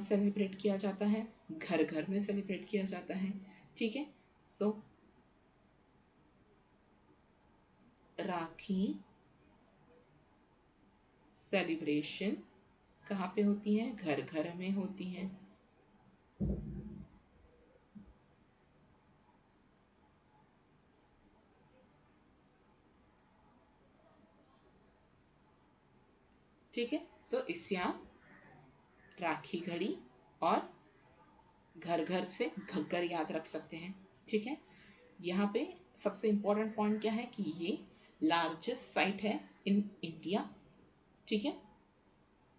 सेलिब्रेट किया जाता है, घर घर में सेलिब्रेट किया जाता है, ठीक है। सो राखी सेलिब्रेशन कहाँ पे होती है, घर घर में होती है। ठीक है, तो इससे आप राखी घड़ी और घर घर से घग्गर याद रख सकते हैं, ठीक है। यहाँ पे सबसे इम्पोर्टेंट पॉइंट क्या है कि ये लार्जेस्ट साइट है इन इंडिया, ठीक है,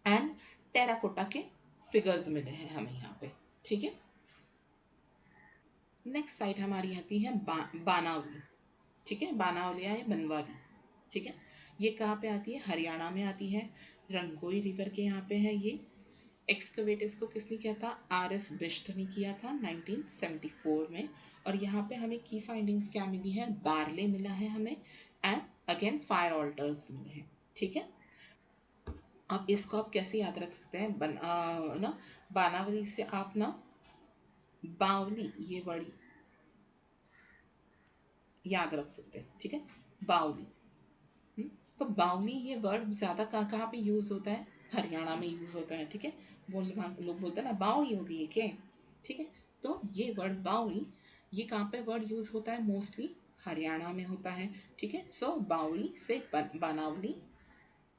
एंड टेराकोटा के फिगर्स मिले हैं हमें यहाँ पे, ठीक है। नेक्स्ट साइट हमारी आती है बानावली, ठीक है, बानावली या बनवाली, ठीक है। ये कहाँ पे आती है, हरियाणा में आती है, रंगोई रिवर के यहाँ पे है ये। एक्सकवेट इसको किसने किया था, आर एस बिष्ट ने किया था 1974 में। और यहाँ पे हमें की फाइंडिंग्स क्या मिली है, बार्ले मिला है हमें, एंड अगेन फायर ऑल्टर्स मिले हैं, ठीक है। अब इसको आप कैसे याद रख सकते हैं, ना बानावली से आप ना बावली ये वर्ड याद रख सकते हैं, ठीक है, बावली। तो बावली ये वर्ड ज़्यादा कहाँ पे यूज़ होता है, हरियाणा में यूज़ होता है, ठीक है। लोग बोलते हैं ना बावली हो गई है क्या, ठीक है। तो ये वर्ड बावली ये कहाँ पे वर्ड यूज़ होता है, मोस्टली हरियाणा में होता है, ठीक है। सो बावली से बनावली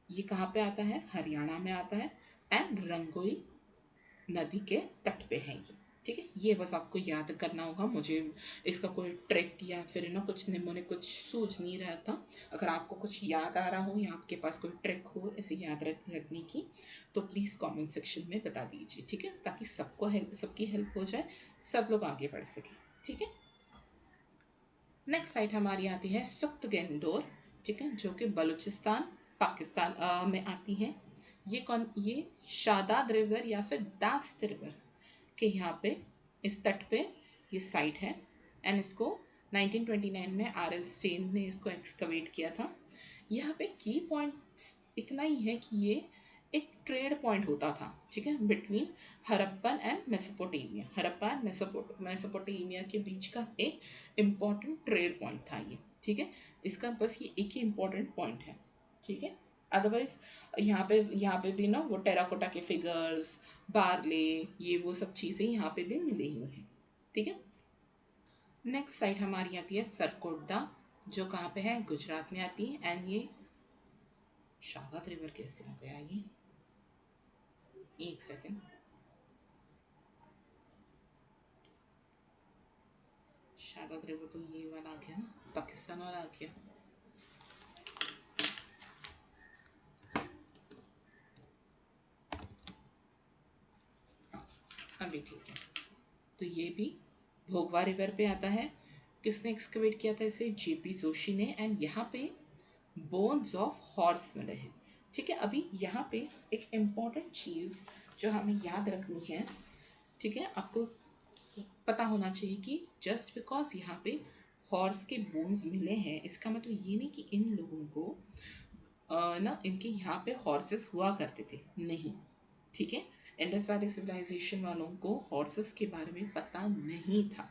ये कहाँ पे आता है, हरियाणा में आता है, एंड रंगोई नदी के तट पे है ये, ठीक है। ये बस आपको याद करना होगा, मुझे इसका कोई ट्रिक या फिर ना कुछ निम्न कुछ सूझ नहीं रहा था। अगर आपको कुछ याद आ रहा हो या आपके पास कोई ट्रिक हो इसे याद रखने की, तो प्लीज़ कमेंट सेक्शन में बता दीजिए, ठीक है, ताकि सबको हेल्प सबकी हेल्प हो जाए, सब लोग आगे बढ़ सकें, ठीक है। नेक्स्ट साइट हमारी आती है सुख्त गेंदोर, ठीक है, जो कि बलूचिस्तान पाकिस्तान में आती है। ये शादाद रिवर या फिर दास्त रिवर के यहाँ पे इस तट पे ये साइट है, एंड इसको 1929 में आर एल स्टेन ने इसको एक्सकवेट किया था। यहाँ पे की पॉइंट इतना ही है कि ये एक ट्रेड पॉइंट होता था, ठीक है, between Harappan and Mesopotamia, Harappa and Mesopotamia के बीच का एक इम्पॉर्टेंट ट्रेड पॉइंट था ये, ठीक है। इसका बस ये एक ही इम्पॉर्टेंट पॉइंट है, ठीक है। अदरवाइज यहाँ पे भी ना वो टेराकोटा के फिगर्स, बार्ले, ये वो सब चीज़ें यहाँ पे भी मिली हुई हैं, ठीक है। नेक्स्ट साइट हमारी आती है सरकोटदा, जो कहाँ पे है, गुजरात में आती है, एंड ये शारदा रिवर कैसे आ गया ये, एक सेकेंड, शारदा रिवर तो ये वाला आ गया ना, पाकिस्तान वाला आ गया। हाँ, अभी ठीक है। तो ये भी भोगवा रिवर पे आता है। किसने एक्सकवेट किया था इसे, जेपी जोशी ने, एंड यहाँ पे बोन्स ऑफ हॉर्स मिले हैं, ठीक है। अभी यहाँ पे एक इम्पॉर्टेंट चीज़ जो हमें याद रखनी है, ठीक है, आपको पता होना चाहिए कि जस्ट बिकॉज यहाँ पे हॉर्स के बोन्स मिले हैं इसका मतलब ये नहीं कि इन लोगों को ना इनके यहाँ पे हॉर्सेस हुआ करते थे, नहीं, ठीक है। इंडस वैली सिविलाइजेशन वालों को हॉर्सेस के बारे में पता नहीं था,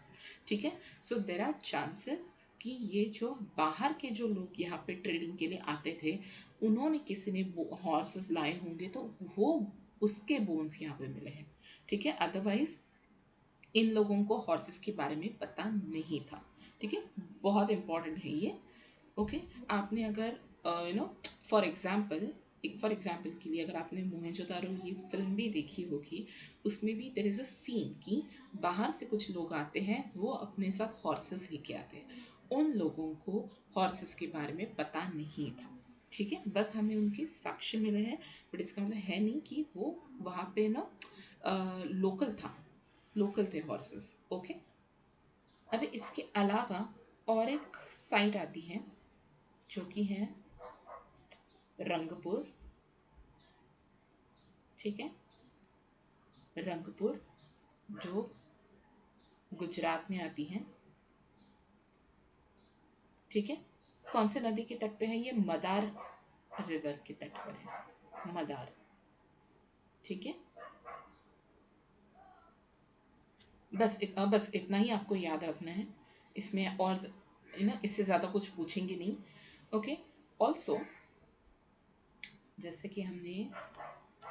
ठीक है। सो देर आर चांसेस कि ये जो बाहर के जो लोग यहाँ पे ट्रेडिंग के लिए आते थे उन्होंने किसी ने हॉर्सेस लाए होंगे तो वो उसके बोन्स यहाँ पे मिले हैं, ठीक है। अदरवाइज इन लोगों को हॉर्सेस के बारे में पता नहीं था, ठीक है। बहुत इंपॉर्टेंट है ये, ओके। आपने अगर फॉर एग्जाम्पल के लिए अगर आपने मोहनजोदारो ये फिल्म भी देखी होगी, उसमें भी देर इज़ अ सीन कि बाहर से कुछ लोग आते हैं, वो अपने साथ हॉर्सेस लेके आते हैं, उन लोगों को हॉर्सेस के बारे में पता नहीं था, ठीक है। बस हमें उनके साक्ष्य मिले हैं, बट इसका मतलब है नहीं कि वो वहाँ पे ना लोकल था, लोकल थे हॉर्सेस, ओके। अभी इसके अलावा और एक साइट आती है जो कि है रंगपुर, ठीक है, रंगपुर जो गुजरात में आती हैं, ठीक है। कौन से नदी के तट पे है ये? मदार रिवर के तट पर है, मदार, ठीक है। बस इतना ही आपको याद रखना है, इसमें और ना इससे ज़्यादा कुछ पूछेंगे नहीं। ओके। ऑल्सो जैसे कि हमने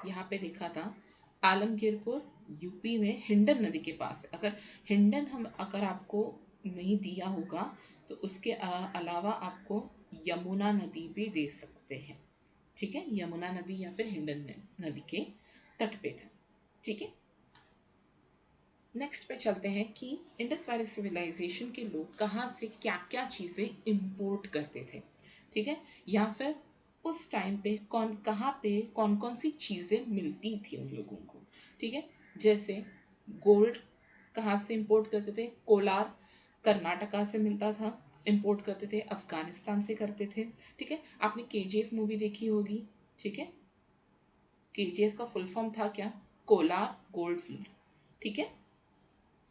यहाँ पे देखा था, आलमगीरपुर यूपी में हिंडन नदी के पास है। अगर हिंडन हम अगर आपको नहीं दिया होगा तो उसके अलावा आपको यमुना नदी भी दे सकते हैं, ठीक है। यमुना नदी या फिर हिंडन नदी के तट पे था, ठीक है। नेक्स्ट पे चलते हैं कि इंडस वैली सिविलाइजेशन के लोग कहाँ से क्या क्या चीज़ें इंपोर्ट करते थे, ठीक है। या फिर उस टाइम पे कौन कहाँ पे कौन कौन सी चीज़ें मिलती थी उन लोगों को, ठीक है। जैसे गोल्ड कहाँ से इंपोर्ट करते थे? कोलार कर्नाटका से मिलता था, इंपोर्ट करते थे, अफगानिस्तान से करते थे, ठीक है। आपने केजीएफ मूवी देखी होगी, ठीक है। केजीएफ का फुल फॉर्म था क्या? कोलार गोल्ड फील्ड, ठीक है।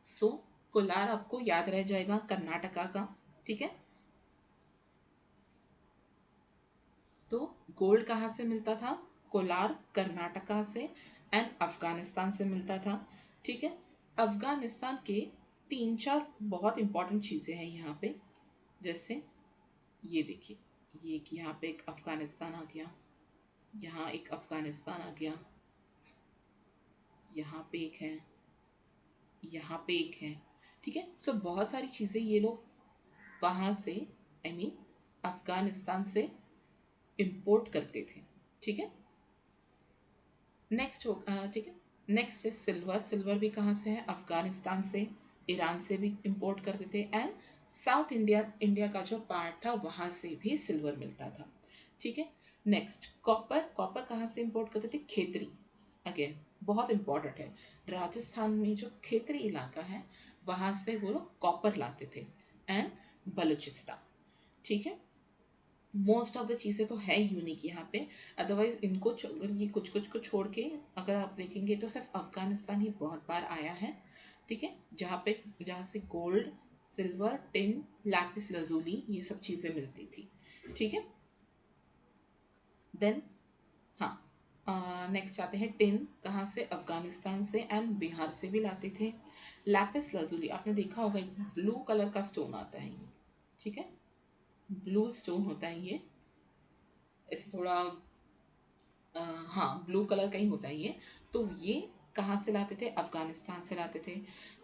सो कोलार आपको याद रह जाएगा, कर्नाटका का, ठीक है। तो गोल्ड कहाँ से मिलता था? कोलार कर्नाटका से एंड अफगानिस्तान से मिलता था, ठीक है। अफगानिस्तान के तीन चार बहुत इंपॉर्टेंट चीज़ें हैं यहाँ पे। जैसे ये देखिए, ये कि यहाँ पे एक अफगानिस्तान आ गया, यहाँ एक अफगानिस्तान आ गया, यहाँ पे एक है, यहाँ पे एक है, ठीक है। सो बहुत सारी चीज़ें ये लोग वहाँ से, आई मीन अफगानिस्तान से इंपोर्ट करते थे, ठीक है। नेक्स्ट हो ठीक है। नेक्स्ट है सिल्वर। सिल्वर भी कहाँ से है? अफगानिस्तान से, ईरान से भी इंपोर्ट करते थे एंड साउथ इंडिया, इंडिया का जो पार्ट था वहाँ से भी सिल्वर मिलता था, ठीक है। Next copper. कॉपर कहाँ से इंपोर्ट करते थे? खेतरी, अगेन बहुत इंपॉर्टेंट है। राजस्थान में जो खेतरी इलाका है वहाँ से वो लोग कॉपर लाते थे एंड बलूचिस्तान, ठीक है। मोस्ट ऑफ द चीज़ें तो है यूनिक यहाँ पे। अदरवाइज इनको अगर ये कुछ कुछ को छोड़ के अगर आप देखेंगे तो सिर्फ अफगानिस्तान ही बहुत बार आया है, ठीक है। जहाँ से gold, silver, tin, Lapis lazuli ये सब चीज़ें मिलती थी, ठीक है। देन हाँ, नेक्स्ट आते हैं टिन। कहाँ से? अफगानिस्तान से एंड बिहार से भी लाते थे। लैपिस लजूली आपने देखा होगा, एक ब्लू कलर का स्टोन आता है ये, ठीक है। ब्लू स्टोन होता है ये, ऐसे थोड़ा हाँ ब्लू कलर का ही होता है ये। तो ये कहाँ से लाते थे? अफगानिस्तान से लाते थे।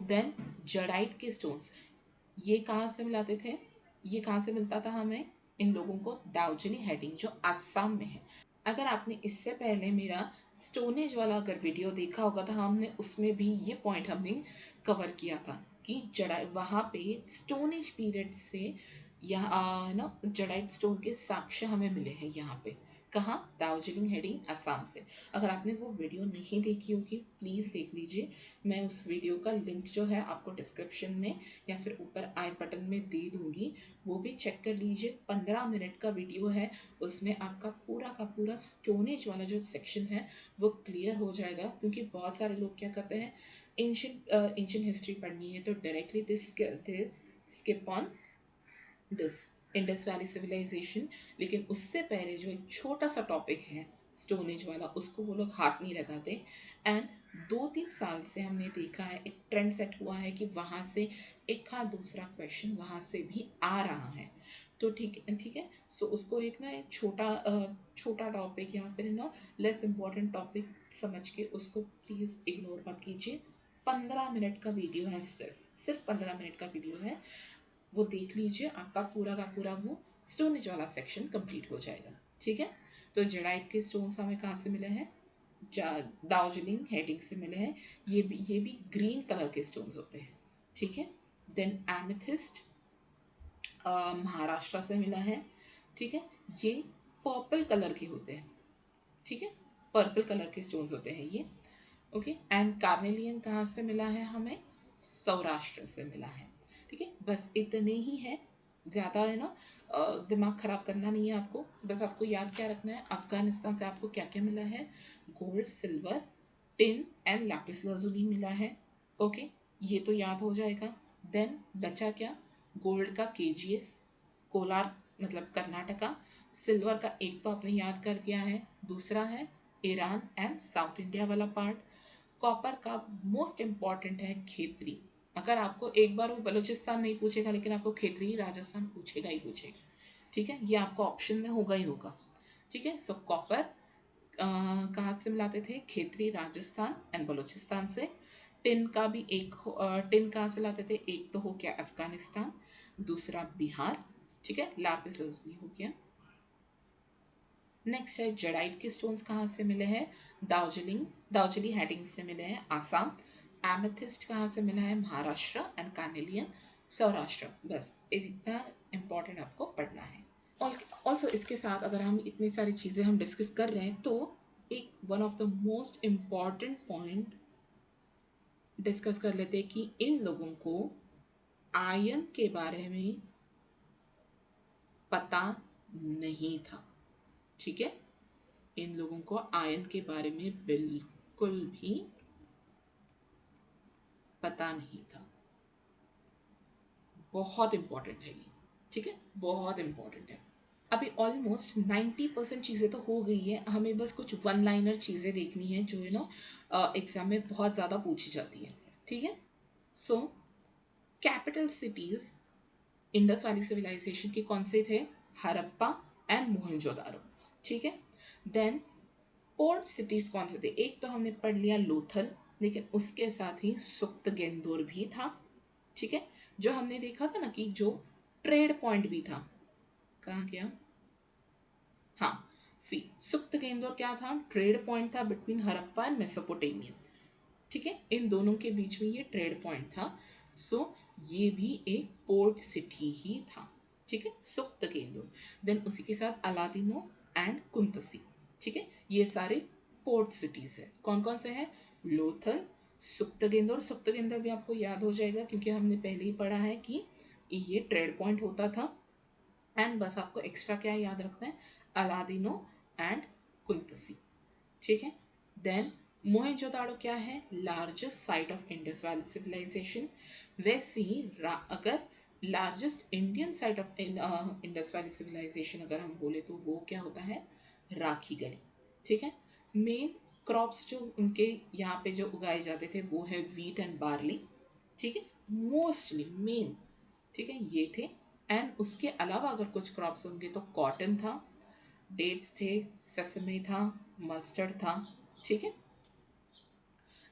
देन जडाइट के स्टोन्स, ये कहाँ से लाते थे? ये कहाँ से मिलता था हमें इन लोगों को? दार्जिलिंग हेडिंग जो आसाम में है। अगर आपने इससे पहले मेरा स्टोनेज वाला अगर वीडियो देखा होगा तो हमने उसमें भी ये पॉइंट हमने कवर किया था कि जड़ा वहाँ पे स्टोनेज पीरियड से यहाँ ना जडाइट स्टोन के साक्ष्य हमें मिले हैं यहाँ पे। कहाँ? दार्जिलिंग हेडिंग असम से। अगर आपने वो वीडियो नहीं देखी होगी प्लीज़ देख लीजिए। मैं उस वीडियो का लिंक जो है आपको डिस्क्रिप्शन में या फिर ऊपर आई बटन में दे दूँगी, वो भी चेक कर लीजिए। 15 मिनट का वीडियो है, उसमें आपका पूरा का पूरा स्टोनेज वाला जो सेक्शन है वो क्लियर हो जाएगा। क्योंकि बहुत सारे लोग क्या करते हैं, एंशियंट हिस्ट्री पढ़नी है तो directly this skip on this Indus valley civilisation. लेकिन उससे पहले जो एक छोटा सा टॉपिक है स्टोनेज वाला, उसको वो लोग हाथ नहीं लगाते। एंड 2-3 साल से हमने देखा है, एक ट्रेंड सेट हुआ है कि वहाँ से एक आध दूसरा क्वेश्चन वहाँ से भी आ रहा है। तो ठीक है। सो उसको एक ना एक छोटा टॉपिक या फिर ना लेस इम्पोर्टेंट टॉपिक समझ के उसको प्लीज़ इग्नोर मत कीजिए। 15 मिनट का वीडियो है, सिर्फ 15 मिनट का वीडियो है, वो देख लीजिए। आपका पूरा का पूरा वो स्टोनेज वाला सेक्शन कंप्लीट हो जाएगा, ठीक है। तो जेडाइट के स्टोन्स हमें कहाँ से मिले हैं? दार्जिलिंग हेडिंग से मिले हैं। ये भी ग्रीन कलर के स्टोन्स होते हैं, ठीक है। देन एमेथिस्ट महाराष्ट्र से मिला है, ठीक है। ये पर्पल कलर के होते हैं, ठीक है। पर्पल कलर के स्टोन्स होते हैं ये, ओके। एंड कार्नेलियन कहाँ से मिला है हमें? सौराष्ट्र से मिला है, ठीक है। बस इतने ही है, ज़्यादा है ना दिमाग ख़राब करना नहीं है आपको। बस आपको याद क्या रखना है, अफ़गानिस्तान से आपको क्या क्या मिला है? Gold, silver, tin and Lapis lazuli मिला है, ओके, ये तो याद हो जाएगा। देन बचा क्या, गोल्ड का केजीएफ, कोलार मतलब कर्नाटका, सिल्वर का एक तो आपने याद कर दिया है, दूसरा है ईरान एंड साउथ इंडिया वाला पार्ट। कॉपर का मोस्ट इम्पॉर्टेंट है खेतरी। अगर आपको एक बार वो बलूचिस्तान नहीं पूछेगा लेकिन आपको खेतरी राजस्थान पूछेगा ही पूछेगा, ठीक है, ये आपको ऑप्शन में होगा ही होगा। ठीक है, सो कॉपर कहाँ से मिलाते थे, खेतरी राजस्थान एंड बलूचिस्तान से। टिन का भी एक टिन कहाँ से लाते थे, एक तो हो गया अफगानिस्तान, दूसरा बिहार। ठीक है, लापिस lazuli हो गया। नेक्स्ट है जेडाइट के स्टोन्स कहाँ से मिले हैं, दार्जिलिंग हेडिंग से मिले हैं आसाम। एमेथिस्ट कहाँ से मिला है, महाराष्ट्र एंड कार्नेलियन सौराष्ट्र। बस इतना इम्पॉर्टेंट आपको पढ़ना है। ऑल्सो इसके साथ अगर हम इतनी सारी चीज़ें हम डिस्कस कर रहे हैं तो एक one of the most important point discuss कर लेते हैं कि इन लोगों को आयन के बारे में पता नहीं था। ठीक है, इन लोगों को आयन के बारे में बिल्कुल भी पता नहीं था। बहुत इंपॉर्टेंट है ये। ठीक है, बहुत इंपॉर्टेंट है। अभी ऑलमोस्ट 90% चीज़ें तो हो गई है, हमें बस कुछ वन लाइनर चीज़ें देखनी है जो एग्जाम में बहुत ज़्यादा पूछी जाती है। ठीक है, so capital cities Indus valley civilisation के कौन से थे, हरप्पा एंड मोहनजोदारो। ठीक है, देन पोर्ट सिटीज़ कौन से थे, एक तो हमने पढ़ लिया लोथल, लेकिन उसके साथ ही सुख्तगेंदुर भी था। ठीक है, जो हमने देखा था ना कि जो ट्रेड पॉइंट भी था, कहाँ गया, हाँ, सी सुख्तगेंदुर क्या था, ट्रेड पॉइंट था बिटवीन हड़प्पा एंड मेसोपोटामियन। ठीक है, इन दोनों के बीच में ये ट्रेड पॉइंट था। सो ये भी एक पोर्ट सिटी ही था। ठीक है, सुख्तगेंदुर। देन उसी के साथ अलादीनो एंड कुंतसी। ठीक है, ये सारे पोर्ट सिटीज है। कौन कौन से हैं, लोथल, सुख्तगेंदुर। सुख्तगेंदुर भी आपको याद हो जाएगा क्योंकि हमने पहले ही पढ़ा है कि ये ट्रेड पॉइंट होता था। एंड बस आपको एक्स्ट्रा क्या याद रखना है, अलादीनो एंड कुंतसी। ठीक है, देन मोहनजोदाड़ो क्या है, largest site of Indus valley civilisation. वैसे ही अगर largest Indian site of Indus valley civilisation अगर हम बोले तो वो क्या होता है, राखी गढ़ी। ठीक है, मेन क्रॉप्स जो उनके यहाँ पे जो उगाए जाते थे वो है वीट एंड बार्ली। ठीक है, मोस्टली मेन। ठीक है, ये थे। एंड उसके अलावा अगर कुछ क्रॉप्स होंगे तो कॉटन था, डेट्स थे, सेसमे था, मस्टर्ड था। ठीक है,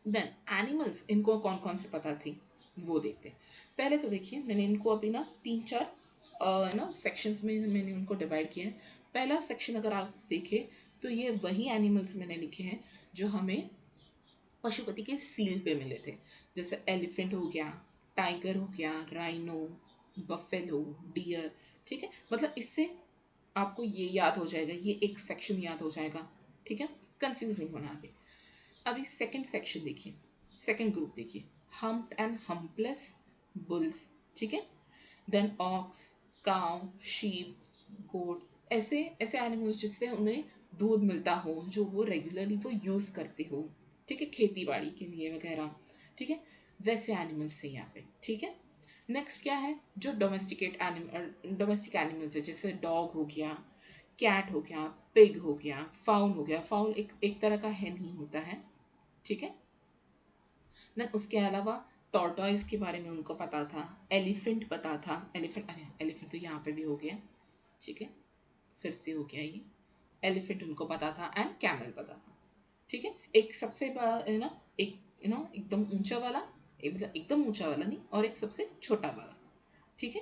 देन एनिमल्स इनको कौन कौन से पता थी वो देखते हैं। पहले तो देखिए मैंने इनको अभी ना तीन चार ना सेक्शंस में मैंने उनको डिवाइड किया है। पहला सेक्शन अगर आप देखें तो ये वही एनिमल्स मैंने लिखे हैं जो हमें पशुपति के सील पे मिले थे। जैसे एलिफेंट हो गया, टाइगर हो गया, राइनो, बफेलो, डियर। ठीक है, मतलब इससे आपको ये याद हो जाएगा, ये एक सेक्शन याद हो जाएगा। ठीक है, कंफ्यूज नहीं होना अभी। अभी सेकंड सेक्शन देखिए, सेकंड ग्रुप देखिए, हम्प्ड एंड हम्पलेस बुल्स। ठीक है, देन ऑक्स, काउ, शीप, गोट, ऐसे ऐसे एनिमल्स जिससे उन्हें दूध मिलता हो, जो वो रेगुलरली वो यूज़ करते हो। ठीक है, खेती बाड़ी के लिए वगैरह। ठीक है, वैसे एनिमल्स है यहाँ पे। ठीक है, नेक्स्ट क्या है, जो डोमेस्टिक एनिमल्स है, जैसे डॉग हो गया, कैट हो गया, पिग हो गया, फाउल हो गया। फाउल एक तरह का hen ही होता है। ठीक है, देन उसके अलावा टॉर्टॉइस के बारे में उनको पता था, एलिफेंट पता था, एलिफेंट, अरे एलिफेंट तो यहाँ पे भी हो गया। ठीक है, फिर से हो गया ये, एलिफेंट उनको पता था एंड कैमल पता था। ठीक है, एक सबसे है ना, एक एकदम ऊंचा वाला, एक मतलब एकदम ऊंचा वाला नहीं, और एक सबसे छोटा वाला। ठीक है,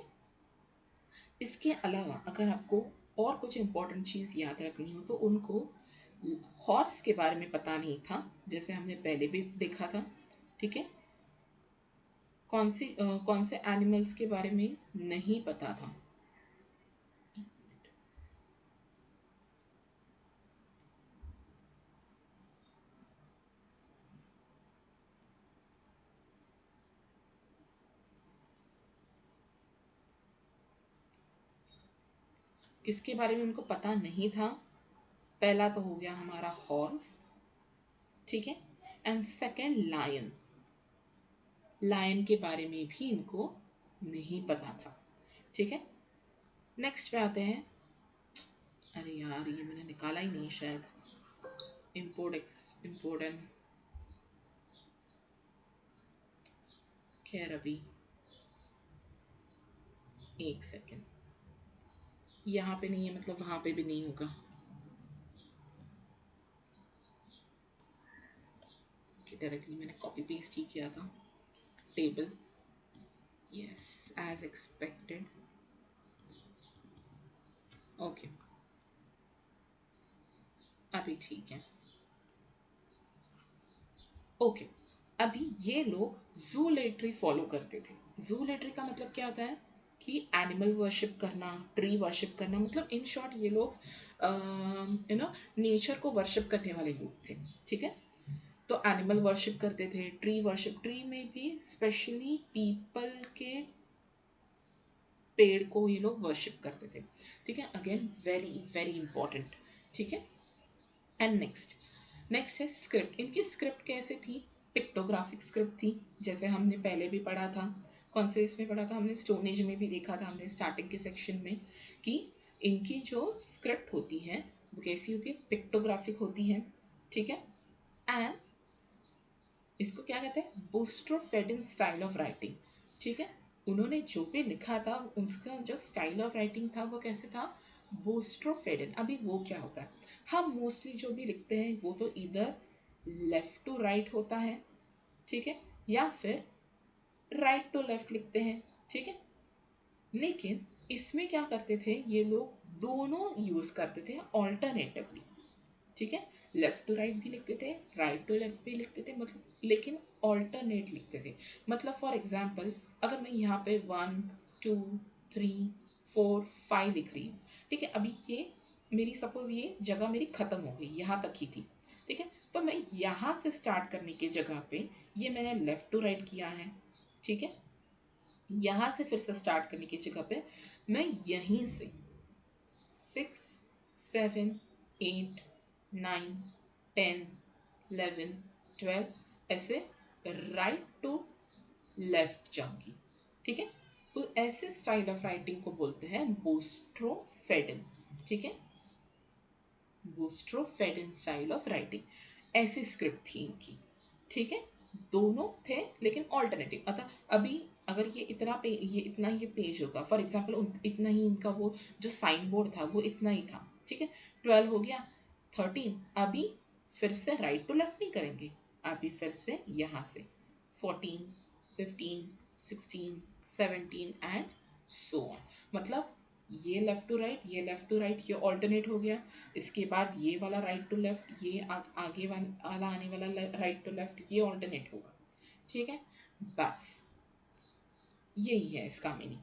इसके अलावा अगर आपको और कुछ इंपॉर्टेंट चीज़ याद रखनी हो तो उनको हॉर्स के बारे में पता नहीं था, जैसे हमने पहले भी देखा था। ठीक है, कौन से एनिमल्स के बारे में नहीं पता था, किसके बारे में उनको पता नहीं था। पहला तो हो गया हमारा हॉर्स। ठीक है, एंड सेकंड लायन। लायन के बारे में भी इनको नहीं पता था। ठीक है, नेक्स्ट पे आते हैं। अरे यार ये मैंने निकाला ही नहीं शायद, इम्पोर्टेंट। खैर अभी एक सेकेंड, यहाँ पे नहीं है मतलब वहाँ पे भी नहीं होगा। डायरेक्टली मैंने कॉपी पेस्ट ही किया था table. Yes, as expected. Okay, अभी ठीक है। ओके, अभी ये लोग जूलेटरी फॉलो करते थे। जूलेटरी का मतलब क्या होता है कि एनिमल वर्शिप करना, ट्री वर्शिप करना, मतलब इन शॉर्ट ये लोग नेचर को वर्शिप करने वाले लोग थे। ठीक है, तो एनिमल वर्शिप करते थे, ट्री वर्शिप, ट्री में भी स्पेशली पीपल के पेड़ को ये लोग वर्शिप करते थे। ठीक है, अगेन वेरी वेरी इंपॉर्टेंट। ठीक है, एंड नेक्स्ट, नेक्स्ट है स्क्रिप्ट। इनकी स्क्रिप्ट कैसे थी? पिक्टोग्राफिक स्क्रिप्ट थी, जैसे हमने पहले भी पढ़ा था। कौन से इसमें पढ़ा था हमने? स्टोन एज में भी देखा था हमने स्टार्टिंग के सेक्शन में कि इनकी जो स्क्रिप्ट होती है वो कैसी होती है? पिक्टोग्राफिक होती है। ठीक है, एंड इसको क्या कहते हैं? बोस्ट्रोफेडिन स्टाइल ऑफ राइटिंग। ठीक है, उन्होंने जो भी लिखा था उसका जो स्टाइल ऑफ राइटिंग था वो कैसे था? बोस्ट्रोफेडिन। अभी वो क्या होता है? हम मोस्टली जो भी लिखते हैं वो तो इधर लेफ्ट टू राइट होता है। ठीक है, या फिर राइट टू लेफ्ट लिखते हैं। ठीक है, लेकिन इसमें क्या करते थे ये लोग? दोनों यूज करते थे ऑल्टरनेटिवली। ठीक है, लेफ्ट टू राइट भी लिखते थे, राइट टू लेफ्ट भी लिखते थे, मतलब लेकिन ऑल्टरनेट लिखते थे। मतलब फॉर एग्जाम्पल अगर मैं यहाँ पे 1 2 3 4 5 लिख रही हूँ। ठीक है, अभी ये मेरी सपोज ये जगह मेरी खत्म हो गई, यहाँ तक ही थी। ठीक है, तो मैं यहाँ से स्टार्ट करने की जगह पे ये मैंने लेफ्ट टू राइट किया है। ठीक है, यहाँ से फिर से स्टार्ट करने की जगह पे मैं यहीं से 6 7 8 9 10 11 12 ऐसे राइट टू लेफ्ट जाऊंगी। ठीक है, तो ऐसे स्टाइल ऑफ राइटिंग को बोलते हैं बोस्ट्रोफेडिन। ठीक है, बोस्ट्रोफेडिन स्टाइल ऑफ राइटिंग। ऐसी स्क्रिप्ट थी इनकी। ठीक है, दोनों थे लेकिन ऑल्टरनेटिव। अतः अभी अगर ये इतना पे ये इतना ये पेज होगा फॉर एग्जाम्पल, इतना ही इनका वो जो साइन बोर्ड था वो इतना ही था। ठीक है, 12 हो गया, 13, अभी फिर से राइट टू लेफ्ट नहीं करेंगे, अभी फिर से यहाँ से 14 15 16 17 एंड सो ऑन। मतलब ये लेफ्ट टू राइट, ये लेफ्ट टू राइट, ये ऑल्टरनेट हो गया। इसके बाद ये वाला राइट टू लेफ्ट, ये आगे वाला आने वाला राइट टू लेफ्ट, ये ऑल्टरनेट होगा। ठीक है, बस यही है इसका मीनिंग।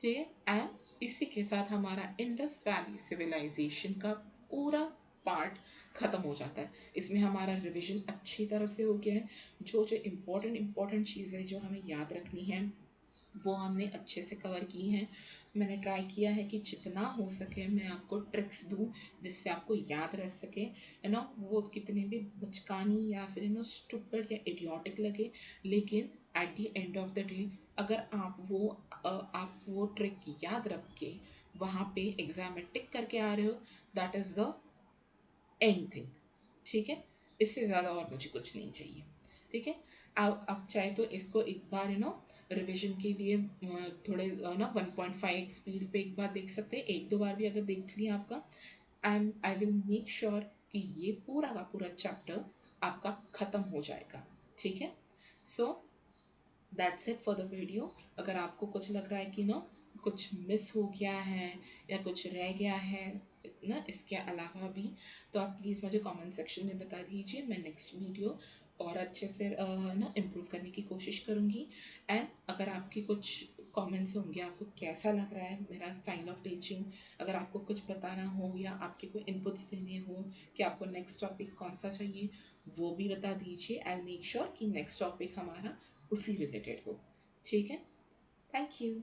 ठीक है, एंड इसी के साथ हमारा इंडस वैली सिविलाइजेशन का पूरा पार्ट ख़त्म हो जाता है। इसमें हमारा रिवीजन अच्छी तरह से हो गया है। जो जो इम्पोर्टेंट इम्पोर्टेंट चीज़ें जो हमें याद रखनी है वो हमने अच्छे से कवर की हैं। मैंने ट्राई किया है कि जितना हो सके मैं आपको ट्रिक्स दूँ जिससे आपको याद रह सके, है ना। वो कितने भी बचकानी या फिर स्टूपिड या इडियोटिक लगे, लेकिन at the end of the day अगर आप वो ट्रिक याद रख के वहाँ पे एग्जाम में टिक करके आ रहे हो, that is the end thing. ठीक है, इससे ज़्यादा और मुझे कुछ नहीं चाहिए। ठीक है, आप चाहे तो इसको एक बार रिवीजन के लिए थोड़े 1.5 स्पीड पे एक बार देख सकते हैं। एक दो बार भी अगर देख लिया आपका, and I will make sure कि ये पूरा का पूरा चैप्टर आपका ख़त्म हो जाएगा। ठीक है, so that's it for the video. अगर आपको कुछ लग रहा है कि कुछ मिस हो गया है या कुछ रह गया है इसके अलावा भी, तो आप प्लीज़ मुझे कमेंट सेक्शन में बता दीजिए। मैं नेक्स्ट वीडियो और अच्छे से इम्प्रूव करने की कोशिश करूँगी। एंड अगर आपके कुछ कमेंट्स होंगे, आपको कैसा लग रहा है मेरा स्टाइल ऑफ टीचिंग, अगर आपको कुछ बताना हो या आपके कोई इनपुट्स देने हो कि आपको नेक्स्ट टॉपिक कौन सा चाहिए, वो भी बता दीजिए। आई मेक श्योर कि नेक्स्ट टॉपिक हमारा उसी रिलेटेड हो। ठीक है, थैंक यू।